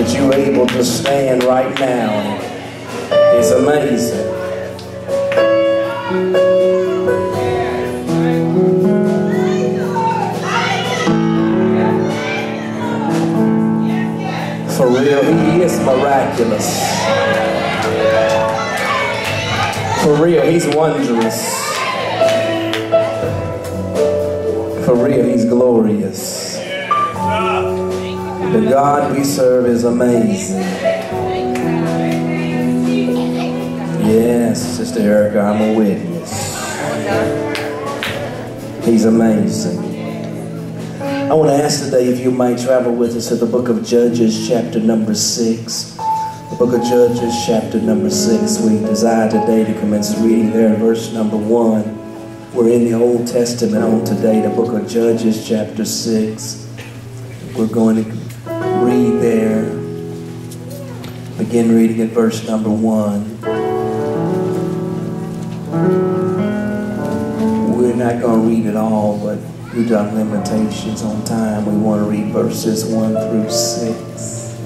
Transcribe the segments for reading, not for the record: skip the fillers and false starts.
that you're able to stand right now is amazing. For real, he is miraculous. For real, he's wondrous. For real, he's glorious. The God we serve is amazing. Yes, Sister Erica, I'm a witness. He's amazing. I want to ask today if you might travel with us to the book of Judges, chapter number 6. The book of Judges, chapter number 6. We desire today to commence reading there in verse number 1. We're in the Old Testament on today, the book of Judges, chapter 6. We're going to read there. Begin reading at verse number 1. We're not going to read it all, but due to our limitations on time, we want to read verses 1 through 6.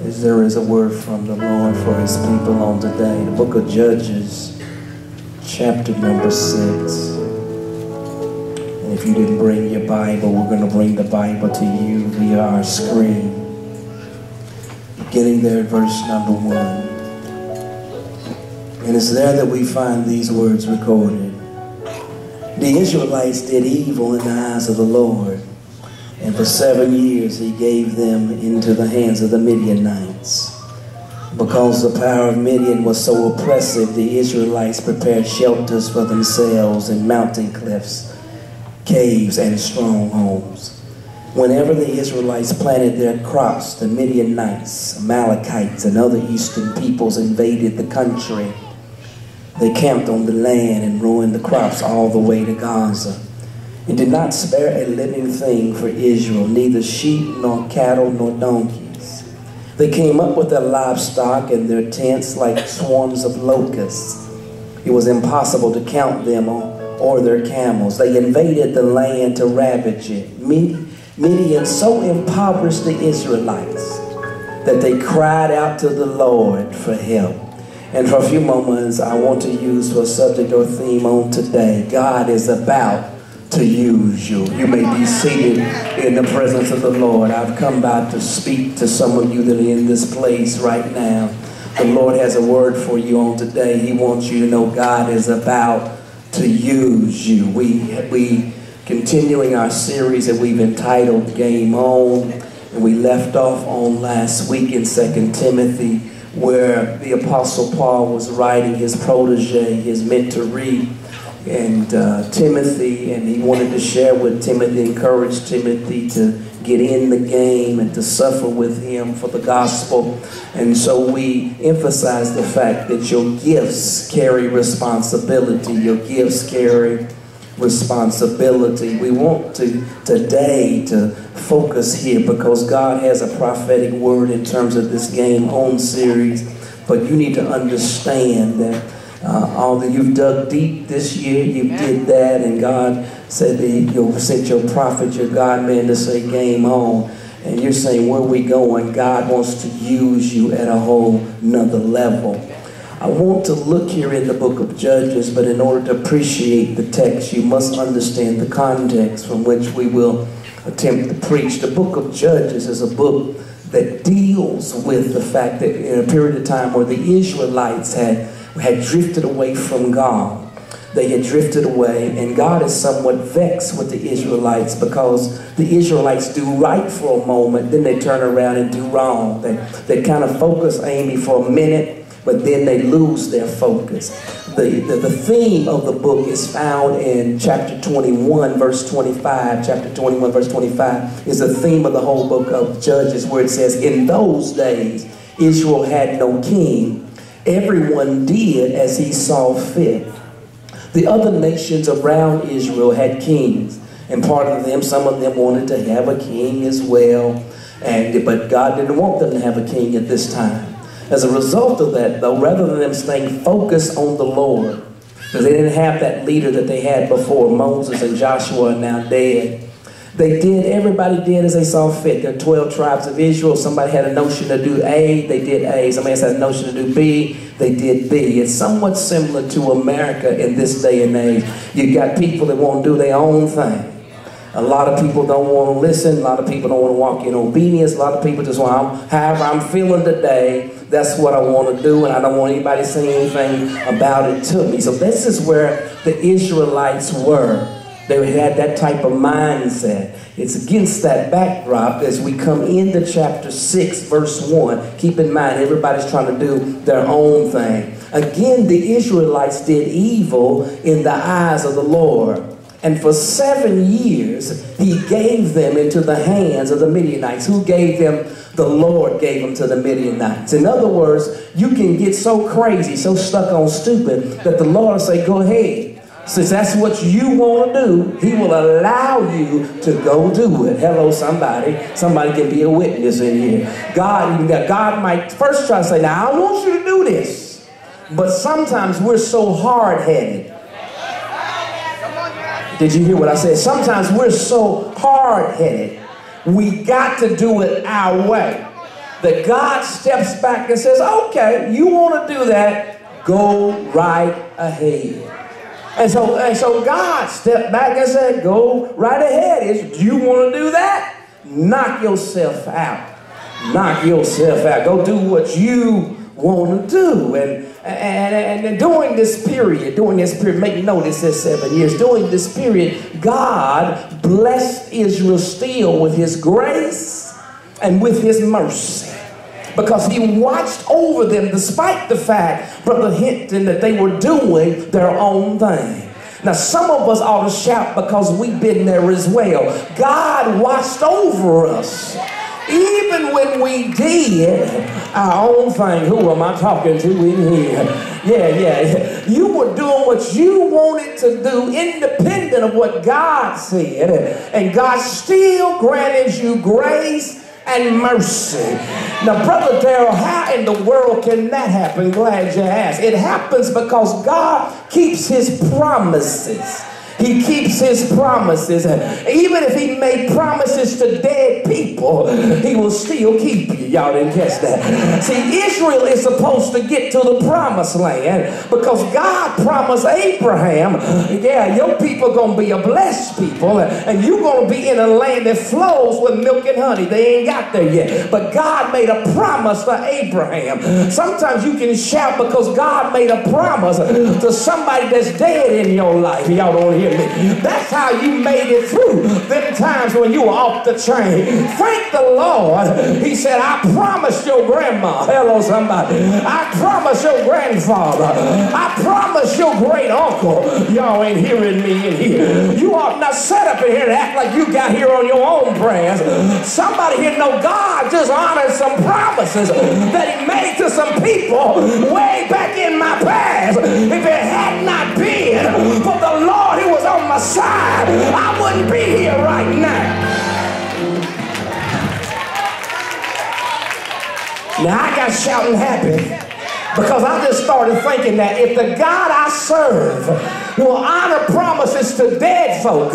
As there is a word from the Lord for his people on today. The book of Judges, chapter number 6. And if you didn't bring your Bible, we're going to bring the Bible to you via our screen. Beginning there at verse number 1. And it's there that we find these words recorded. The Israelites did evil in the eyes of the Lord, and for 7 years he gave them into the hands of the Midianites. Because the power of Midian was so oppressive, the Israelites prepared shelters for themselves in mountain clefts, caves, and strongholds. Whenever the Israelites planted their crops, the Midianites, Amalekites, and other eastern peoples invaded the country. They camped on the land and ruined the crops all the way to Gaza, and did not spare a living thing for Israel, neither sheep, nor cattle, nor donkeys. They came up with their livestock and their tents like swarms of locusts. It was impossible to count them or their camels. They invaded the land to ravage it. Midian so impoverished the Israelites that they cried out to the Lord for help. And for a few moments, I want to use for a subject or theme on today. God is about to use you. You may be seated in the presence of the Lord. I've come by to speak to some of you that are in this place right now. The Lord has a word for you on today. He wants you to know God is about to use you. We continuing our series that we've entitled Game On. And we left off on last week in 2 Timothy, where the Apostle Paul was writing his protege, his mentoree, and Timothy, and he wanted to share with Timothy, encourage Timothy to get in the game and to suffer with him for the gospel. And so we emphasize the fact that your gifts carry responsibility. Your gifts carry responsibility. We want to today to focus here because God has a prophetic word in terms of this Game On series. But you need to understand that although you've dug deep this year, you did that, and God said that you'll send your prophet, your God man, to say Game On. And you're saying, where are we going? God wants to use you at a whole nother level. I want to look here in the book of Judges, but in order to appreciate the text, you must understand the context from which we will attempt to preach. The book of Judges is a book that deals with the fact that in a period of time where the Israelites had drifted away from God. They had drifted away, and God is somewhat vexed with the Israelites because the Israelites do right for a moment, then they turn around and do wrong. They kind of focus Amy for a minute, but then they lose their focus. The theme of the book is found in chapter 21, verse 25. Chapter 21, verse 25 is the theme of the whole book of Judges, where it says, in those days, Israel had no king. Everyone did as he saw fit. The other nations around Israel had kings, and part of them, some of them wanted to have a king as well, but God didn't want them to have a king at this time. As a result of that, though, rather than them staying focused on the Lord, because they didn't have that leader that they had before, Moses and Joshua are now dead, They did, everybody did as they saw fit. There are 12 tribes of Israel. Somebody had a notion to do A, they did A. Somebody else had a notion to do B, they did B. It's somewhat similar to America in this day and age. You got people that want to do their own thing. A lot of people don't want to listen. A lot of people don't want to walk in obedience. A lot of people just want, however I'm feeling today, that's what I want to do, and I don't want anybody saying anything about it to me. So this is where the Israelites were. They had that type of mindset. It's against that backdrop as we come into chapter 6, verse 1. Keep in mind, everybody's trying to do their own thing. Again, the Israelites did evil in the eyes of the Lord. And for 7 years, he gave them into the hands of the Midianites. Who gave them? The Lord gave them to the Midianites. In other words, you can get so crazy, so stuck on stupid, that the Lord will say, go ahead. Since that's what you want to do, he will allow you to go do it. Hello, somebody. Somebody can be a witness in here. God might first try to say, now I want you to do this. But sometimes we're so hard-headed. Did you hear what I said? Sometimes we're so hard-headed. We got to do it our way. That God steps back and says, okay, you want to do that, go right ahead. And so God stepped back and said, go right ahead. Do you want to do that? Knock yourself out. Knock yourself out. Go do what you want to do. And during this period, make note, it says 7 years. During this period, God blessed Israel still with his grace and with his mercy. Because he watched over them despite the fact, Brother Hinton, that they were doing their own thing. Now, some of us ought to shout because we've been there as well. God watched over us. Even when we did our own thing. Who am I talking to in here? Yeah. You were doing what you wanted to do independent of what God said. And God still granted you grace and mercy. Now, Brother Darrell, how in the world can that happen? Glad you asked. It happens because God keeps his promises. He keeps his promises. Even if he made promises to dead people, he will still keep you. Y'all didn't catch that. See, Israel is supposed to get to the promised land because God promised Abraham, yeah, your people are going to be a blessed people and you're going to be in a land that flows with milk and honey. They ain't got there yet. But God made a promise to Abraham. Sometimes you can shout because God made a promise to somebody that's dead in your life. Y'all don't hear me. That's how you made it through them times when you were off the train. Thank the Lord. He said, I promised your grandma. Hello, somebody. I promised your grandfather. I promised your great uncle. Y'all ain't hearing me in here. You ought not sit up in here and act like you got here on your own prayers. Somebody here know God just honored some promises that he made to some people way back in my past. If it had not been for the Lord who was on my side, I wouldn't be here right now. Now I got shouting happy because I just started thinking that if the God I serve will honor promises to dead folk,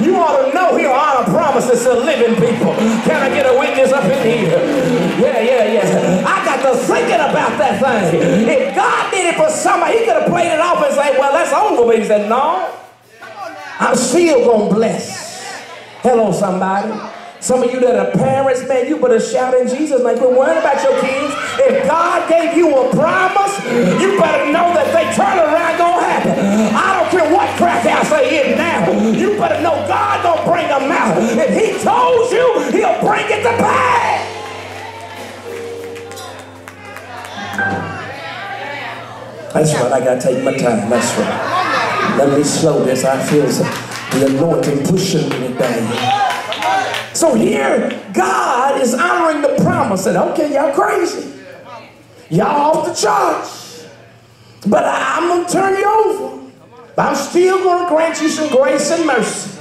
you ought to know he'll honor promises to living people. Can I get a witness up in here? Yeah. I got to thinking about that thing. If God did it for somebody, he could have played it off and said, well, that's over. But he said, no, I'm still going to bless. Hello, somebody. Some of you that are parents, man, you better shout in Jesus' name. Quit worrying about your kids. If God gave you a promise, you better know that they turn around gonna happen. I don't care what crack house they in now. You better know God gonna bring them out. If he told you, he'll bring it to pass. That's right, I gotta take my time. That's right. Let me slow this. I feel the anointing pushing me today. So here, God is honoring the promise. And okay, y'all crazy. Y'all off the charts. But I'm going to turn you over. But I'm still going to grant you some grace and mercy.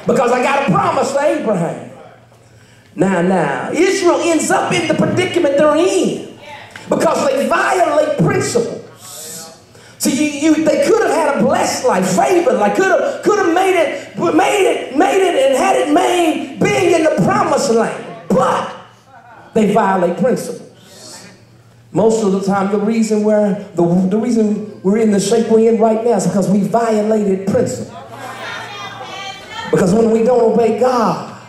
Because I got a promise to Abraham. Now, Israel ends up in the predicament they're in. Because they violate principles. See, they could have had a blessed life, favored life, could have made it and had it made land, but they violate principles. Most of the time, the reason we're in the shape we're in right now is because we violated principle. Because when we don't obey God,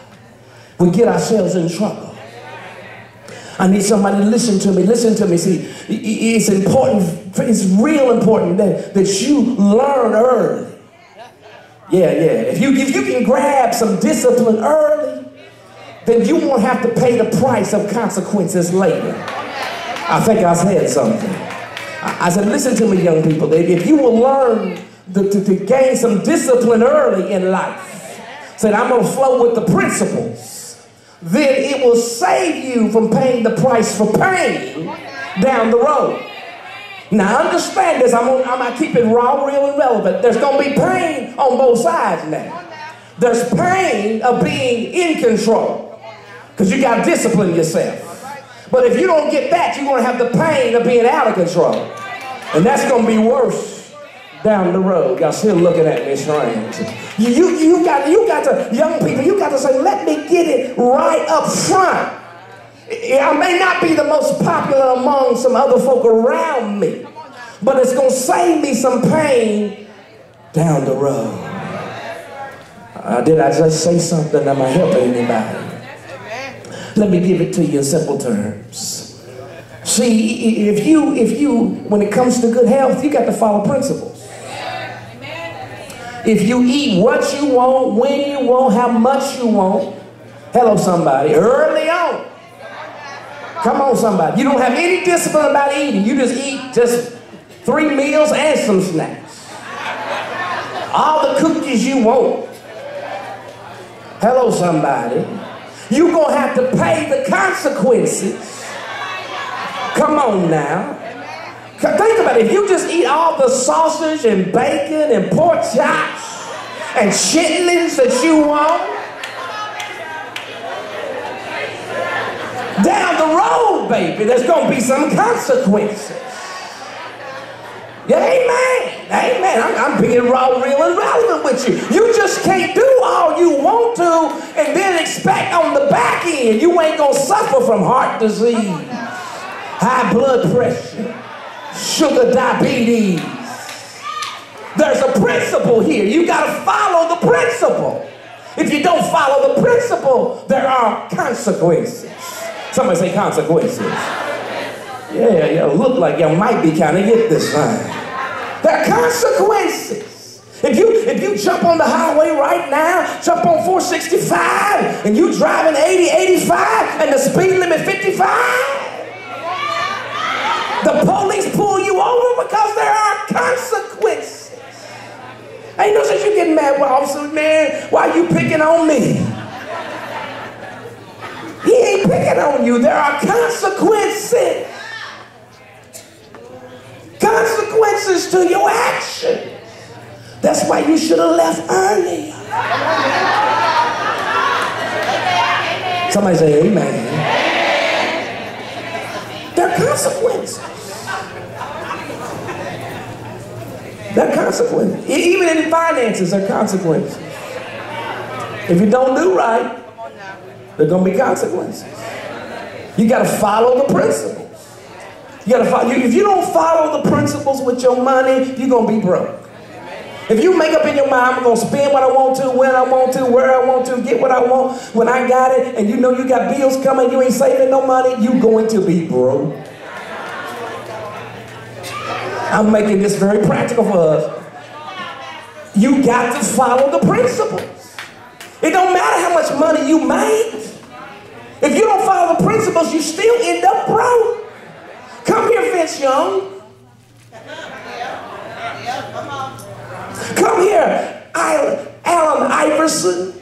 we get ourselves in trouble. I need somebody to listen to me. Listen to me. See, it's important. It's real important that you learn early. Yeah. If you can grab some discipline early, then you won't have to pay the price of consequences later. I think I said something. I said, listen to me, young people. If you will learn to gain some discipline early in life, said, I'm going to flow with the principles, then it will save you from paying the price for pain down the road. Now understand this, I'm going to keep it raw, real, and relevant. There's going to be pain on both sides now. There's pain of being in control, because you got to discipline yourself. But if you don't get that, you're going to have the pain of being out of control. And that's going to be worse down the road. Y'all still looking at me strange. You got to, young people, you got to say, let me get it right up front. I may not be the most popular among some other folk around me, but it's going to save me some pain down the road. Did I just say something? Am I helping anybody? Let me give it to you in simple terms. See, if you, when it comes to good health, you got to follow principles. If you eat what you want, when you want, how much you want, hello somebody, early on. Come on somebody. You don't have any discipline about eating. You just eat just 3 meals and some snacks. All the cookies you want. Hello somebody. You're going to have to pay the consequences. Come on now. Think about it. If you just eat all the sausage and bacon and pork chops and chitlins that you want, down the road, baby, there's going to be some consequences. Yeah, amen. Amen. I'm being raw, real, and relevant with you. You just can't do all you want to and then expect on the back end you ain't going to suffer from heart disease, high blood pressure, sugar diabetes. There's a principle here. You got to follow the principle. If you don't follow the principle, there are consequences. Somebody say consequences. Yeah, look like you might be kind of get this thing. There are consequences. If you jump on the highway right now, jump on 465, and you driving 80, 85, and the speed limit 55, the police pull you over because there are consequences. Ain't no sense you getting mad with officers, man. Why you picking on me? He ain't picking on you. There are consequences. Consequences to your action. That's why you should have left earlier. Somebody say amen. There are consequences. There are consequences. Even in finances, there are consequences. If you don't do right, there are going to be consequences. You got to follow the principles. You got to follow. If you don't follow the principles with your money, you're going to be broke. If you make up in your mind, I'm going to spend what I want to, when I want to, where I want to, get what I want, when I got it, and you know you got bills coming, you ain't saving no money, you're going to be broke. I'm making this very practical for us. You got to follow the principles. It don't matter how much money you make. If you don't follow the principles, you still end up broke. Come here, Vince Young. Come here, Allen Iverson.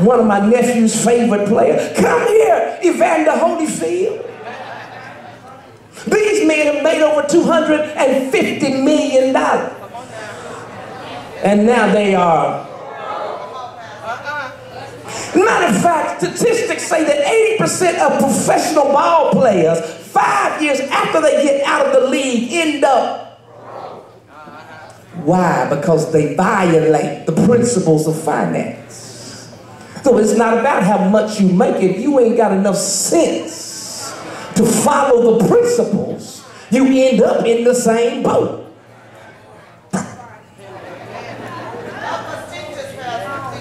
One of my nephew's favorite players. Come here, Evander Holyfield. These men have made over $250 million. And now they are. Matter of fact, statistics say that 80% of professional ball players, 5 years after they get out of the league, end up. Why? Because they violate the principles of finance. So it's not about how much you make. If you ain't got enough sense to follow the principles, you end up in the same boat.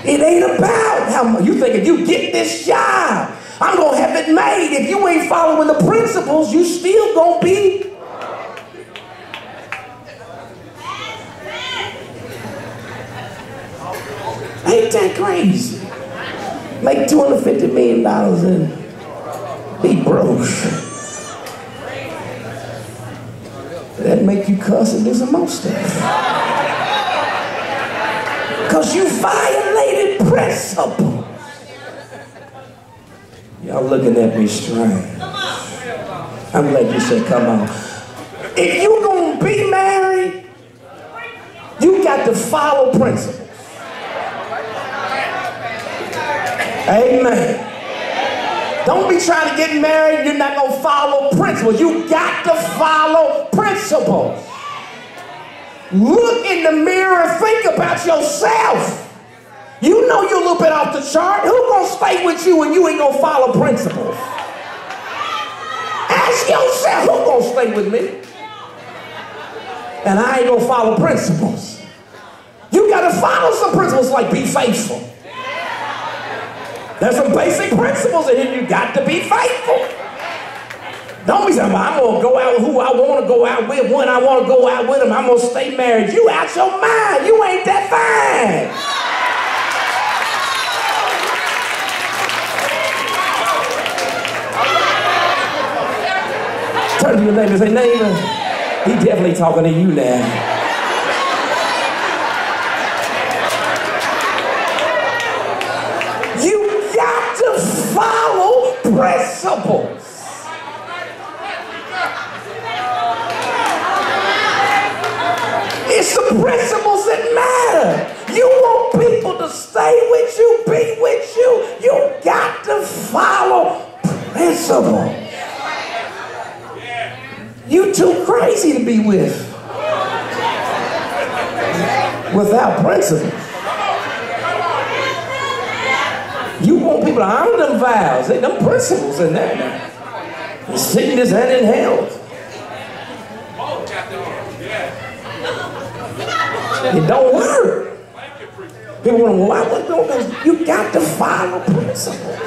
It ain't about how much. You think if you get this job, I'm going to have it made. If you ain't following the principles, you still going to be. Ain't that crazy? Make $250 million and be broke. That make you cuss and do some more stuff. Because you violated principles. Y'all looking at me strange. I'm glad you said, come on. If you're going to be married, you got to follow principles. Amen. Don't be trying to get married, you're not going to follow principles. You got to follow principles. Look in the mirror and think about yourself. You know you're a little bit off the chart. Who's going to stay with you when you ain't going to follow principles? Ask yourself, who's going to stay with me? And I ain't going to follow principles. You got to follow some principles like be faithful. There's some basic principles in here. You got to be faithful. Don't be saying, I'm going to go out with who I want to go out with, when I want to go out with them. I'm going to stay married. You out your mind. You ain't that fine. Turn to your neighbor and say, neighbor, he definitely talking to you now. You got to follow principles. It's the principles that matter. You want people to stay with you, be with you. You got to follow principles. You too crazy to be with without principles. You want people to honor them vows, them principles in there now. In sickness and in health. It don't work. People want to, why would go? Because you got to follow principles.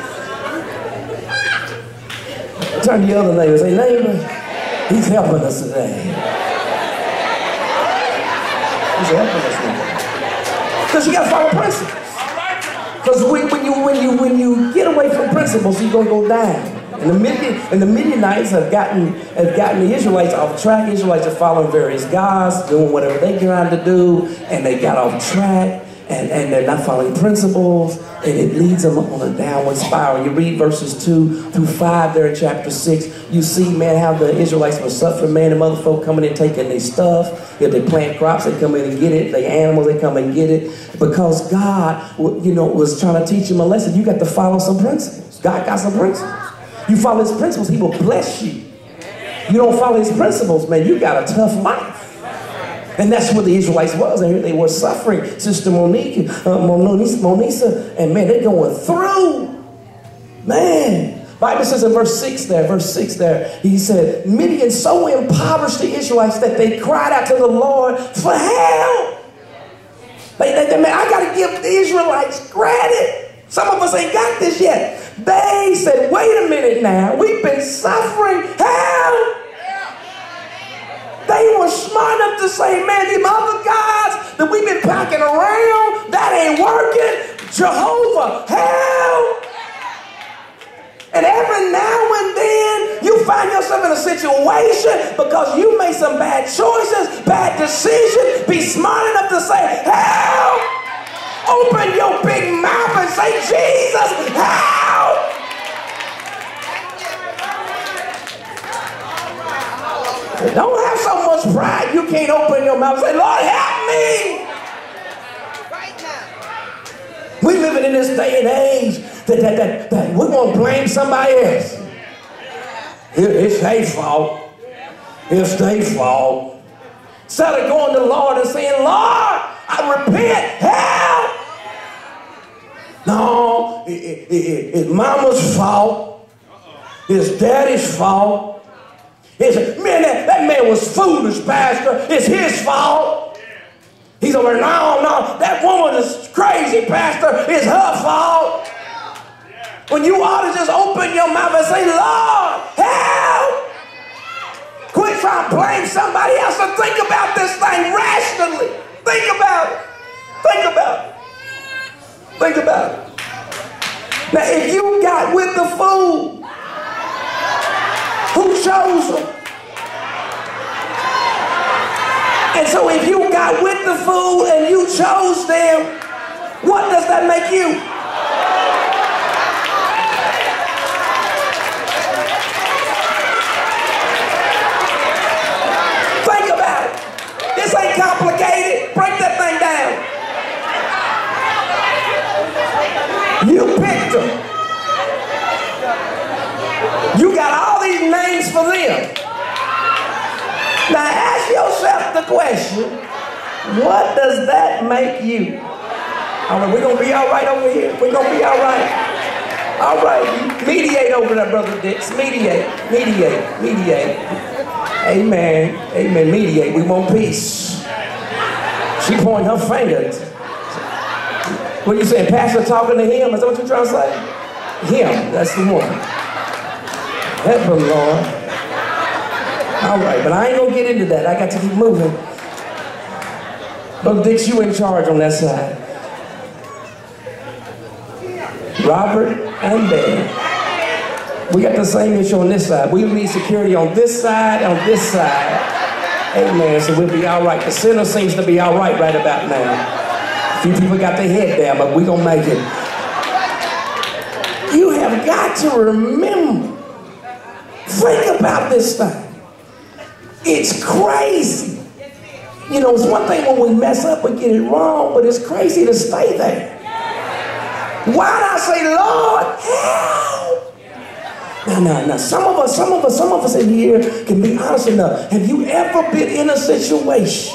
Turn to the other neighbor and say, neighbor, he's helping us today. He's helping us today. Because you got to follow principles. Because when you get away from principles, you're going to go down. And the Midianites have gotten the Israelites off track. Israelites are following various gods, doing whatever they trying to do, and they got off track, and they're not following principles, and it leads them on a downward spiral. You read verses 2 through 5 there in chapter 6, you see, man, how the Israelites were suffering, man, and other folk coming in taking their stuff. If they plant crops, they come in and get it. If they animals, they come and get it. Because God, was trying to teach them a lesson. You got to follow some principles. God got some principles. You follow his principles, he will bless you. You don't follow his principles, man, you got a tough life. And that's what the Israelites was. And they were suffering. Sister Monisa, and man, they're going through. Man, Bible says in verse 6 there, he said, Midian so impoverished the Israelites that they cried out to the Lord for help. Man, I got to give the Israelites credit. Some of us ain't got this yet. They said, wait a minute now. We've been suffering. Help! They were smart enough to say, man, them other gods that we've been packing around, that ain't working. Jehovah, help! And every now and then, you find yourself in a situation because you made some bad choices, bad decisions. Be smart enough to say, help! Open your big mouth and say, Jesus, help! Don't have so much pride you can't open your mouth and say, Lord, help me! Right now. We living in this day and age that we're going to blame somebody else. It's their fault. It's their fault. Instead of going to the Lord and saying, Lord, I repent, help! No, his mama's fault, his daddy's fault. Man, that man was foolish, Pastor. It's his fault. He's over there, no, that woman is crazy, Pastor. It's her fault. When you ought to just open your mouth and say, Lord, help. Quit trying to blame somebody else and think about this thing rationally. Think about it. Think about it. Think about it. Now, if you got with the fool, who chose them? And so if you got with the fool and you chose them, what does that make you? Think about it. This ain't complicated. Break that thing down. You picked them. You got all these names for them. Now ask yourself the question, what does that make you? All right, we're going to be all right over here. We're going to be all right. All right, mediate over there, Brother Dix. Mediate. Amen. Amen. Mediate. We want peace. She pointing her finger. What are you saying? Pastor talking to him? Is that what you're trying to say? Him. That's the one. Help him, Lord. All right, but I ain't going to get into that. I got to keep moving. Brother Dix, you in charge on that side. Robert and Dan. We got the same issue on this side. We need security on this side, Amen. So we'll be all right. The center seems to be all right about now. A few people got their head down, but we're going to make it. You have got to remember. Think about this thing. It's crazy. You know, it's one thing when we mess up, we get it wrong, but it's crazy to stay there. Why did I say, Lord, help? Now, some of us in here can be honest enough. Have you ever been in a situation?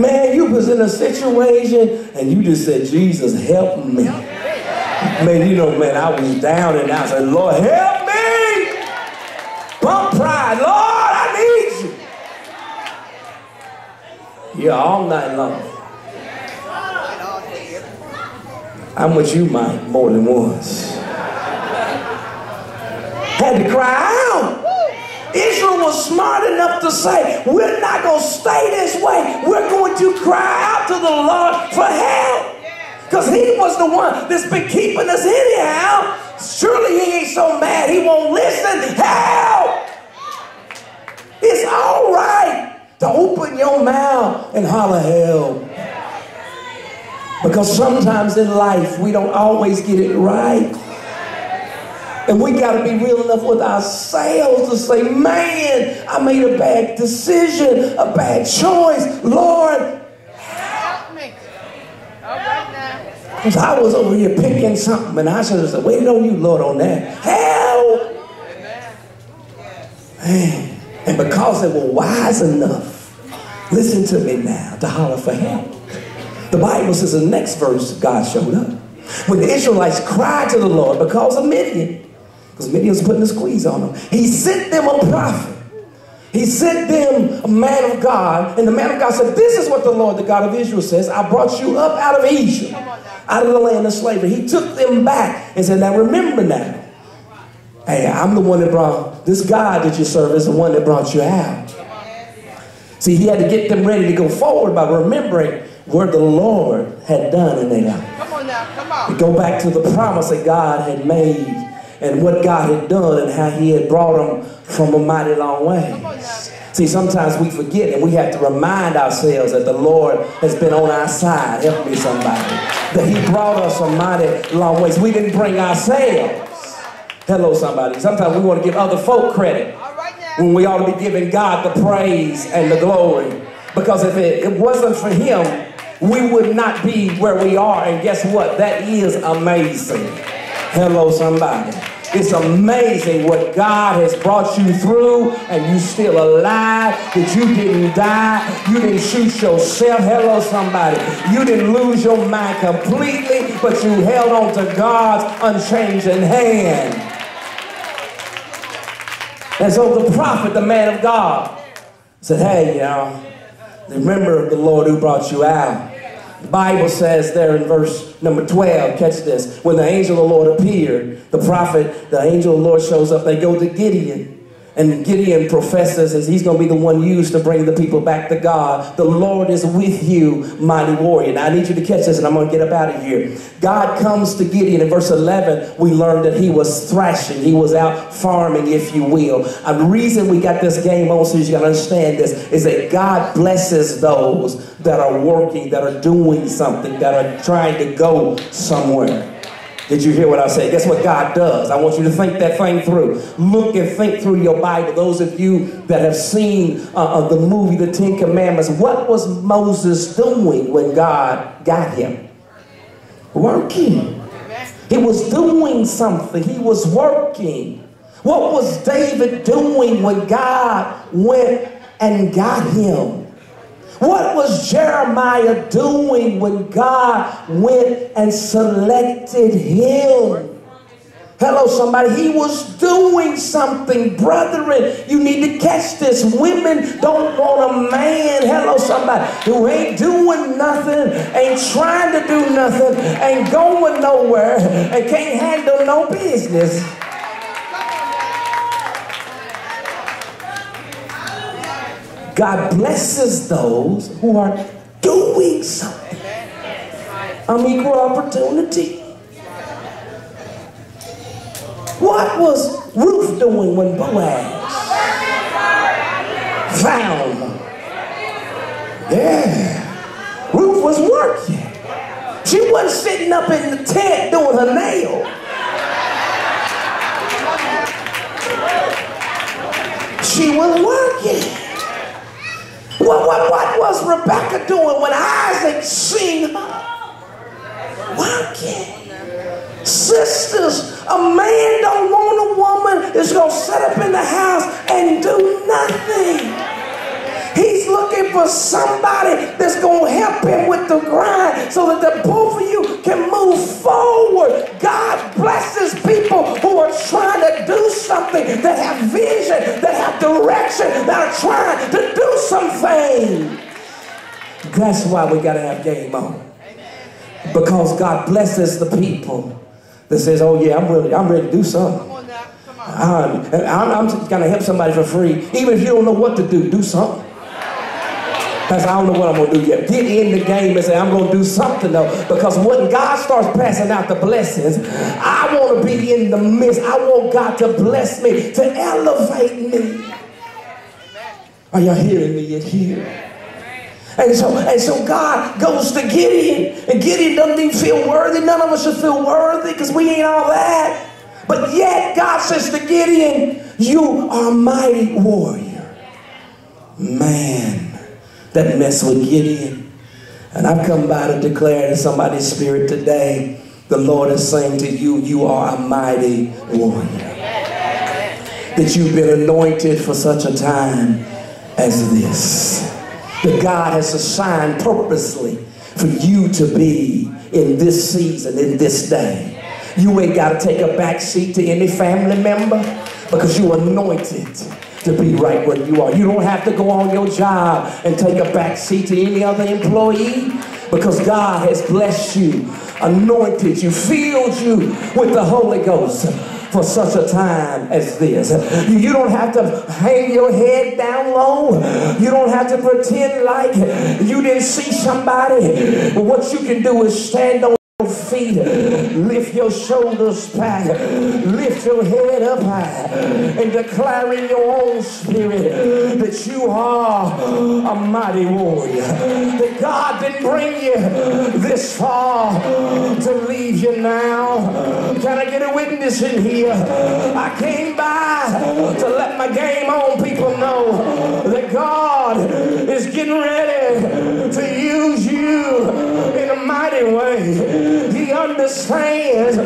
Man, you was in a situation and you just said, Jesus, help me. Man, you know, man, I was down and I said, Lord, help me. Bump pride, Lord, I need you. Yeah, all night long. I'm with you, Mike, more than once. Had to cry out. Israel was smart enough to say, we're not going to stay this way. We're going to cry out to the Lord for help. Because he was the one that's been keeping us anyhow. Surely he ain't so mad he won't listen. Help! It's all right to open your mouth and holler help. Because sometimes in life we don't always get it right. And we got to be real enough with ourselves to say, man, I made a bad decision, a bad choice. Lord, help me. All right now. Because I was over here picking something and I should have said, wait on you, Lord, on that. Help. Man. And because they were wise enough, listen to me now, to holler for help. The Bible says in the next verse, God showed up. When the Israelites cried to the Lord because of Midian, because Midian was putting a squeeze on them, he sent them a prophet. He sent them a man of God, and the man of God said, this is what the Lord, the God of Israel says, I brought you up out of Egypt, out of the land of slavery. He took them back and said, now remember now, hey, I'm the one that brought, this God that you serve is the one that brought you out. See, he had to get them ready to go forward by remembering what the Lord had done in their life. Come on now, come on. To go back to the promise that God had made and what God had done and how he had brought them from a mighty long way. See, sometimes we forget and we have to remind ourselves that the Lord has been on our side. Help me somebody. That he brought us a mighty long ways. We didn't bring ourselves. Hello somebody. Sometimes we want to give other folk credit when we ought to be giving God the praise and the glory. Because if it wasn't for him, we would not be where we are. And guess what? That is amazing. Hello somebody. It's amazing what God has brought you through and you still alive, that you didn't die, you didn't shoot yourself. Hello somebody. You didn't lose your mind completely. but you held on to God's unchanging hand. And so the prophet, the man of God, said, hey, y'all, remember the Lord who brought you out. The Bible says there in verse number 12, catch this, when the angel of the Lord appeared, the prophet, the angel of the Lord shows up, they go to Gideon. And Gideon professes as he's going to be the one used to bring the people back to God. The Lord is with you, mighty warrior. Now I need you to catch this and I'm going to get up out of here. God comes to Gideon in verse 11. We learned that he was thrashing. He was out farming, if you will. And the reason we got this game on, so you got to understand this, is that God blesses those that are working, that are doing something, that are trying to go somewhere. Did you hear what I said? Guess what God does? I want you to think that thing through. Look and think through your Bible. Those of you that have seen the movie, The 10 Commandments, what was Moses doing when God got him? Working. He was doing something. He was working. What was David doing when God went and got him? What was Jeremiah doing when God went and selected him? Hello, somebody. He was doing something, brethren. You need to catch this. Women don't want a man, hello, somebody, who ain't doing nothing, ain't trying to do nothing, ain't going nowhere, and can't handle no business. God blesses those who are doing something. Equal opportunity. What was Ruth doing when Boaz found her? Yeah. Ruth was working. She wasn't sitting up in the tent doing her nails. She was working. What was Rebecca doing when Isaac seen her? Working. Sisters, a man don't want a woman that's going to sit up in the house and do nothing. He's looking for somebody that's going to help him with the grind so that the both of you can move forward. God blesses people who are trying to do something, that have vision, that have direction, that are trying to do something. That's why we got to have game on. Because God blesses the people that says, oh yeah, I'm ready to do something. I'm going to help somebody for free. Even if you don't know what to do, do something. Because I don't know what I'm going to do yet. Get in the game and say, I'm going to do something though. Because when God starts passing out the blessings, I want to be in the midst. I want God to bless me, to elevate me. Are y'all hearing me yet here? And so God goes to Gideon. And Gideon doesn't even feel worthy. None of us should feel worthy because we ain't all that. But yet God says to Gideon, you are a mighty warrior. Man. That mess with Gideon. And I've come by to declare to somebody's spirit today, the Lord is saying to you, you are a mighty warrior. That you've been anointed for such a time as this. That God has assigned purposely for you to be in this season, in this day. You ain't got to take a back seat to any family member because you're anointed to be right where you are. You don't have to go on your job and take a back seat to any other employee because God has blessed you, anointed you, filled you with the Holy Ghost for such a time as this. You don't have to hang your head down low. You don't have to pretend like you didn't see somebody. But what you can do is stand on your feet, lift your shoulders back, lift your head up high, and declare in your own spirit that you are a mighty warrior. That God didn't bring you this far to leave you now. Can I get a witness in here? I came by to let my game on people know that God is getting ready to use you in a mighty way. He understands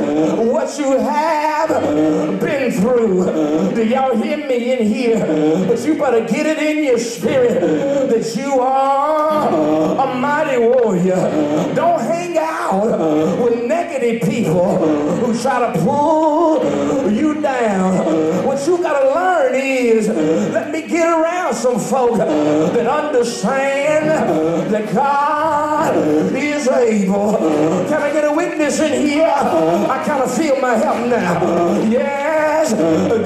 what you have been through. Do y'all hear me in here? But you better get it in your spirit that you are a mighty warrior. Don't hang out with negative negative people who try to pull you down. What you got to learn is, let me get around some folk that understand that God is able. Can I get a witness in here? I kind of feel my help now. Yes,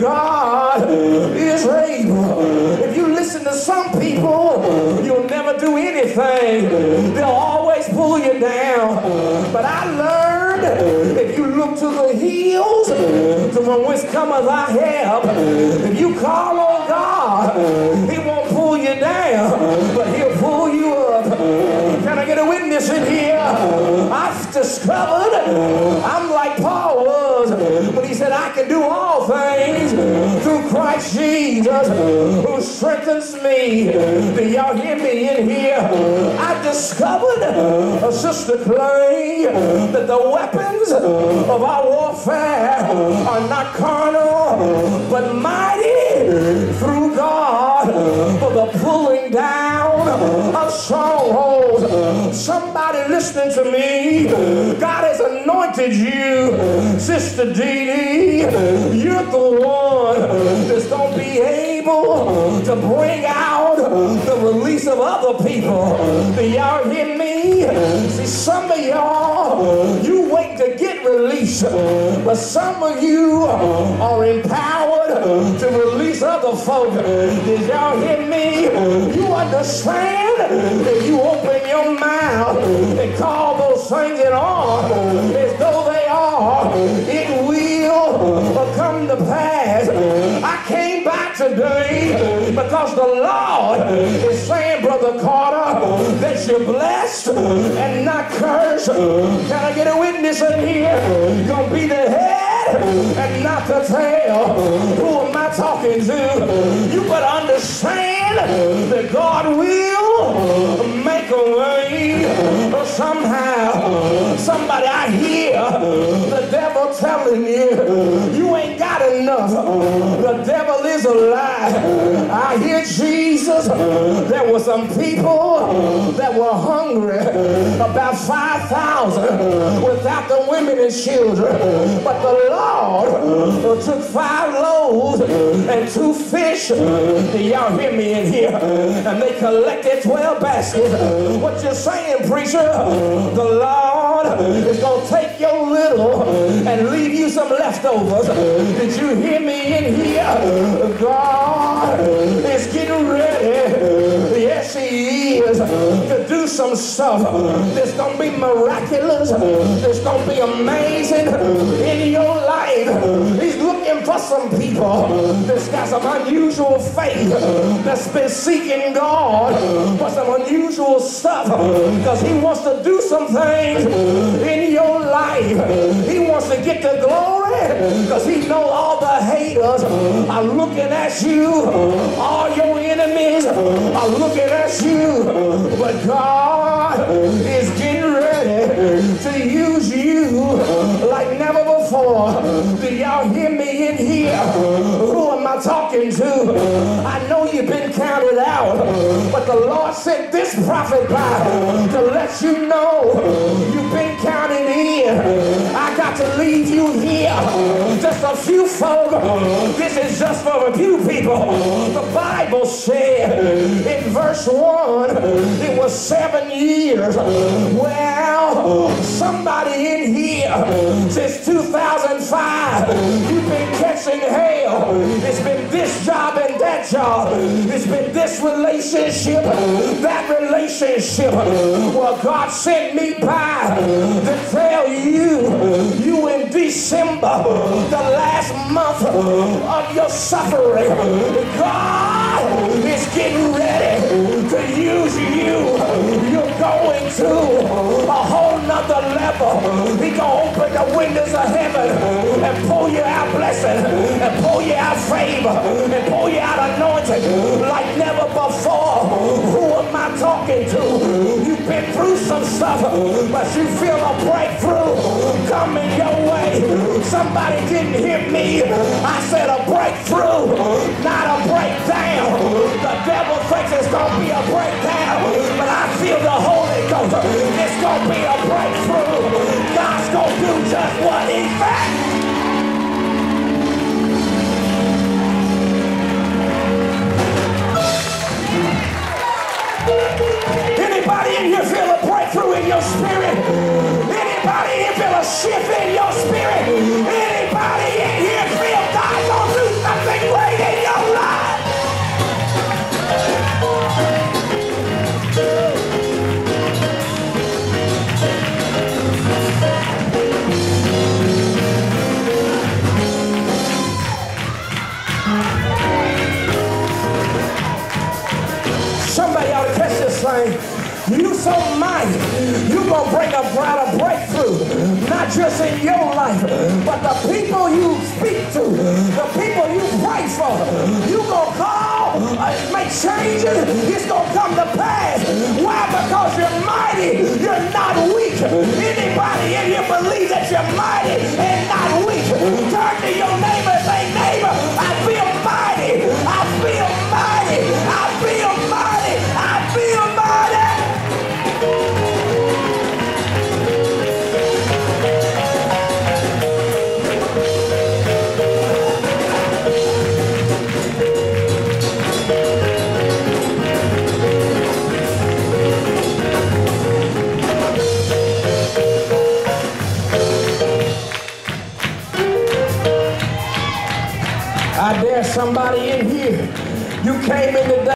God is able. If you listen to some people, you'll never do anything. They'll always pull you down. But I learned, if you look to the hills, from whence cometh our help, if you call on God, He won't pull you down, but He'll pull you up. Can I get a witness in here? I've discovered I'm like Paul was when he said, I can do all things through Christ Jesus who strengthens me. Do y'all hear me in here? I discovered, Sister Clay, that the weapons of our warfare are not carnal, but mighty through God for the pulling down of strongholds. Somebody listening to me, God has anointed you, Sister Dee Dee. You're the one that's going to be able to bring out the release of other people. Do y'all hear me? See, some of y'all, you wait to get released, but some of you are empowered to release other folk. Did y'all hear me? You understand? If you open your mouth and call those things that are as though they are, it will come to pass. I came back today because the Lord is saying, Brother Carter, that you're blessed and not cursed. Can I get a witness in here? You're going to be the head and not the tail. Who am I talking to? You better understand that God will make a way somehow. Somebody, I hear the devil telling you, you ain't got enough. The devil is a lie. I hear Jesus. There were some people that were hungry, about 5,000 without the women and children. But the Lord took 5 loaves and 2 fish. Y'all hear me in here? And they collected 12 baskets. What you saying, preacher? The Lord is going to take your little and leave you some leftovers. Did you hear me in here? God is getting ready. Yes, He is, to do some stuff that's going to be miraculous. That's going to be amazing in your life. He's looking for some people that's got some unusual faith, that's been seeking God for some unusual stuff, because He wants to do some things in your life. He wants to get the glory, because He knows all the haters are looking at you. All your enemies are looking at you. But God is getting ready to use you like never before. Do y'all hear me in here? Who am I talking to? I know you've been counted out, but the Lord sent this prophet by to let you know you've been counted in. I got to leave you here. Just a few folk. This is just for a few people. The Bible said in verse 1, it was 7 years. Well, somebody in here, since 2005, you've been catching hell. It's been this job and that job. It's been this relationship, that relationship. Well, God sent me by to tell you, you in December, the last month of your suffering, God is getting ready to use you. You're going to a whole nother level. He's going to open the windows of heaven and pull you out blessing, and pull you out favor, and pull you out anointing like never before. Who am I talking to? You've been through some stuff, but you feel a breakthrough coming your way. Somebody didn't hear me. I said a breakthrough, not a breakdown. The devil thinks it's going to be a breakdown, but I feel the Holy Ghost. It's going to be a breakthrough. God's going to do your spirit? Anybody here feel a shift in your spirit? Anybody in here feel God gonna do something great in your life? Somebody ought to catch this thing. You so mighty, you gonna bring about a breakthrough, not just in your life, but the people you speak to, the people you pray for. You gonna call, make changes, it's gonna come to pass. Why? Because you're mighty, you're not weak. Anybody in here believe that you're mighty and not weak? Turn to your neighbor and say, neighbor, I feel mighty, I feel mighty, I feel mighty, I feel mighty. I dare somebody in here, you came in today.